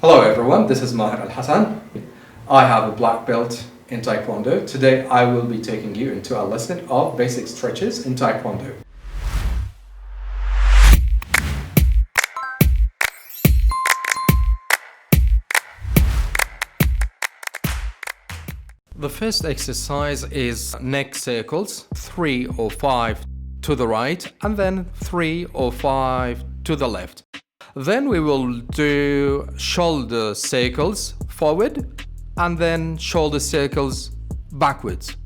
Hello everyone, this is Maher Al Hassan. I have a black belt in Taekwondo. Today I will be taking you into a lesson of basic stretches in Taekwondo. The first exercise is neck circles, 3 or 5 to the right and then 3 or 5 to the left. Then we will do shoulder circles forward and then shoulder circles backwards.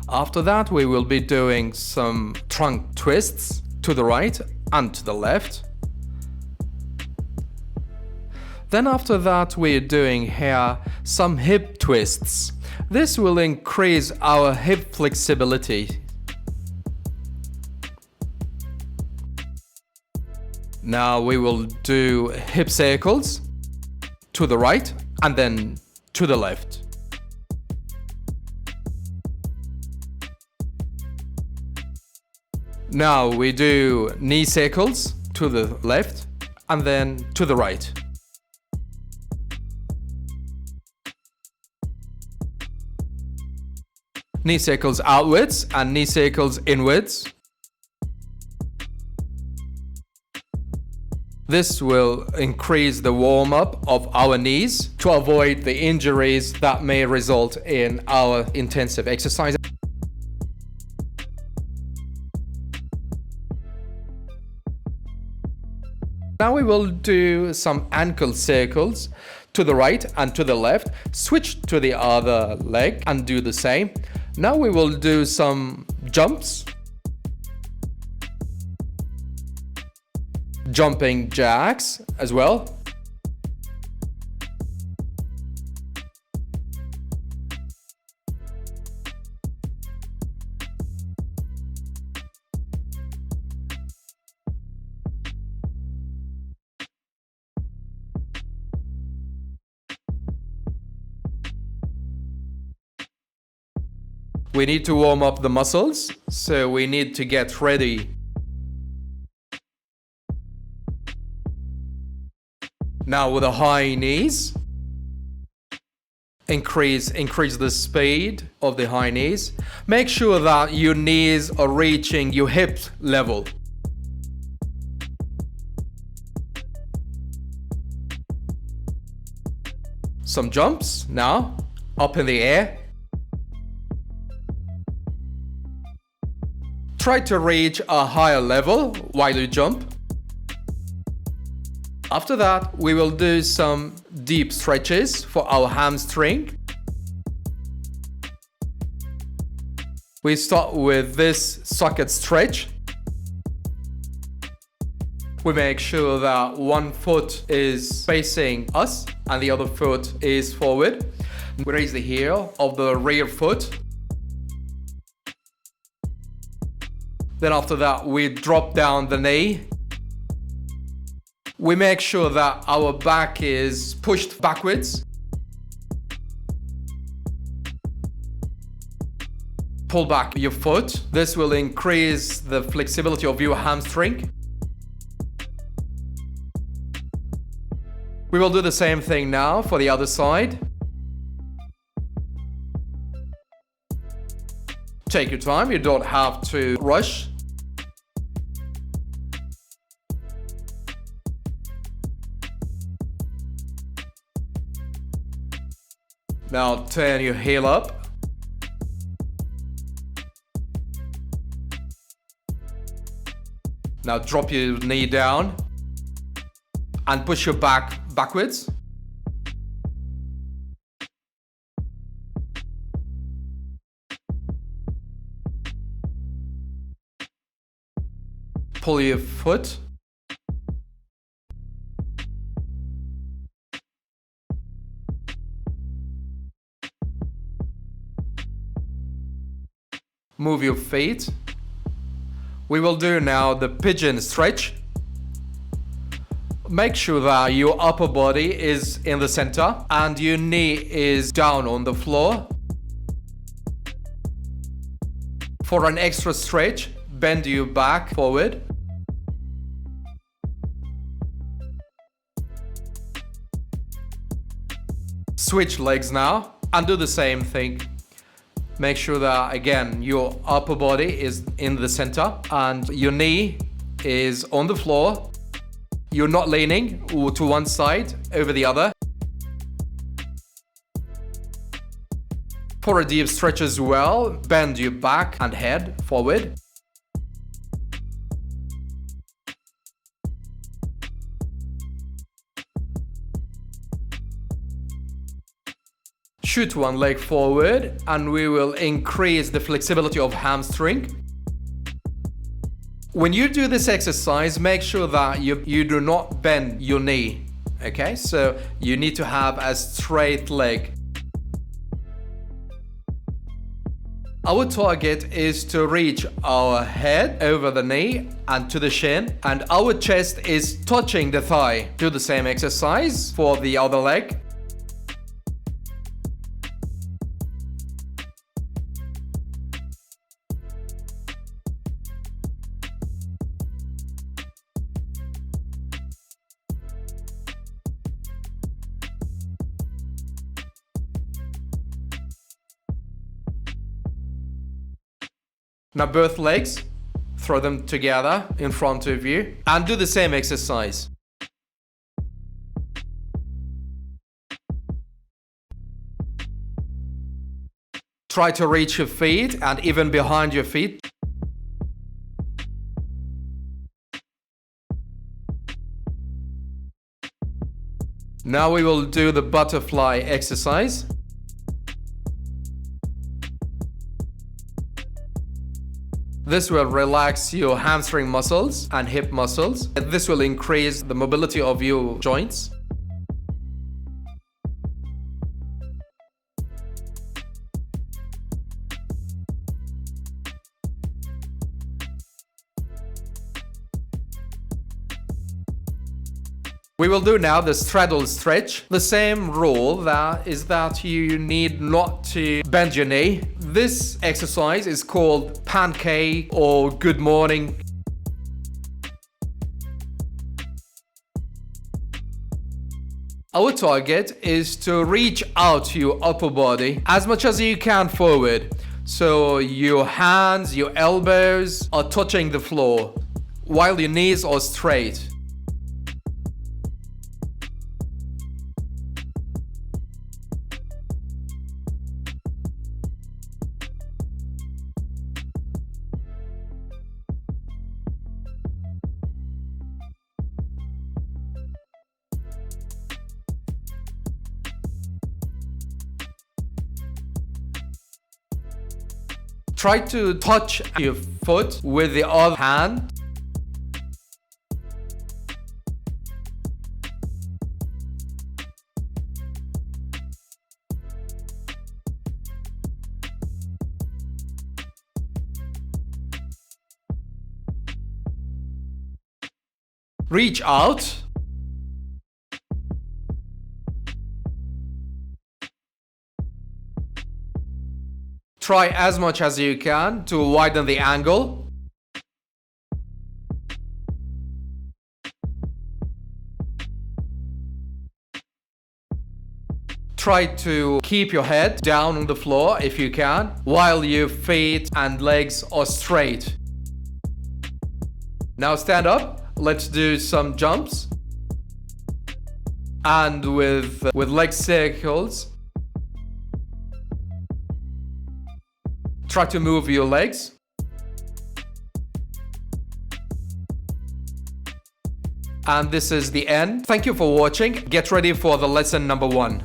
After that, we will be doing some trunk twists to the right and to the left. Then after that, we're doing here some hip twists. This will increase our hip flexibility. Now we will do hip circles to the right and then to the left. Now we do knee circles to the left and then to the right. Knee circles outwards and knee circles inwards. This will increase the warm-up of our knees to avoid the injuries that may result in our intensive exercise. Now we will do some ankle circles to the right and to the left. Switch to the other leg and do the same. Now we will do some jumps. Jumping jacks as well. We need to warm up the muscles, so we need to get ready. Now with the high knees, increase the speed of the high knees. Make sure that your knees are reaching your hip level. Some jumps now, up in the air. Try to reach a higher level while you jump. After that, we will do some deep stretches for our hamstring. We start with this socket stretch. We make sure that one foot is facing us and the other foot is forward. We raise the heel of the rear foot. Then after that, we drop down the knee. We make sure that our back is pushed backwards. Pull back your foot. This will increase the flexibility of your hamstring. We will do the same thing now for the other side. Take your time, you don't have to rush. Now turn your heel up. Now drop your knee down and push your back backwards. Pull your foot. Move your feet. We will do now the pigeon stretch. Make sure that your upper body is in the center and your knee is down on the floor. For an extra stretch, bend your back forward. Switch legs now and do the same thing. Make sure that, again, your upper body is in the center and your knee is on the floor. You're not leaning to one side over the other. For a deep stretch as well, bend your back and head forward. Shoot one leg forward and we will increase the flexibility of hamstring. When you do this exercise, make sure that you do not bend your knee. Okay, so you need to have a straight leg. Our target is to reach our head over the knee and to the shin, and our chest is touching the thigh. Do the same exercise for the other leg. Now both legs, throw them together in front of you and do the same exercise. Try to reach your feet and even behind your feet. Now we will do the butterfly exercise. This will relax your hamstring muscles and hip muscles. This will increase the mobility of your joints. We will do now the straddle stretch. The same rule is that you need not to bend your knee. This exercise is called pancake or good morning. Our target is to reach out your upper body as much as you can forward. So your hands, your elbows are touching the floor while your knees are straight. Try to touch your foot with the other hand. Reach out. Try as much as you can to widen the angle. Try to keep your head down on the floor if you can, while your feet and legs are straight. Now stand up. Let's do some jumps. And with leg circles, try to move your legs. And this is the end. Thank you for watching. Get ready for the lesson number 1.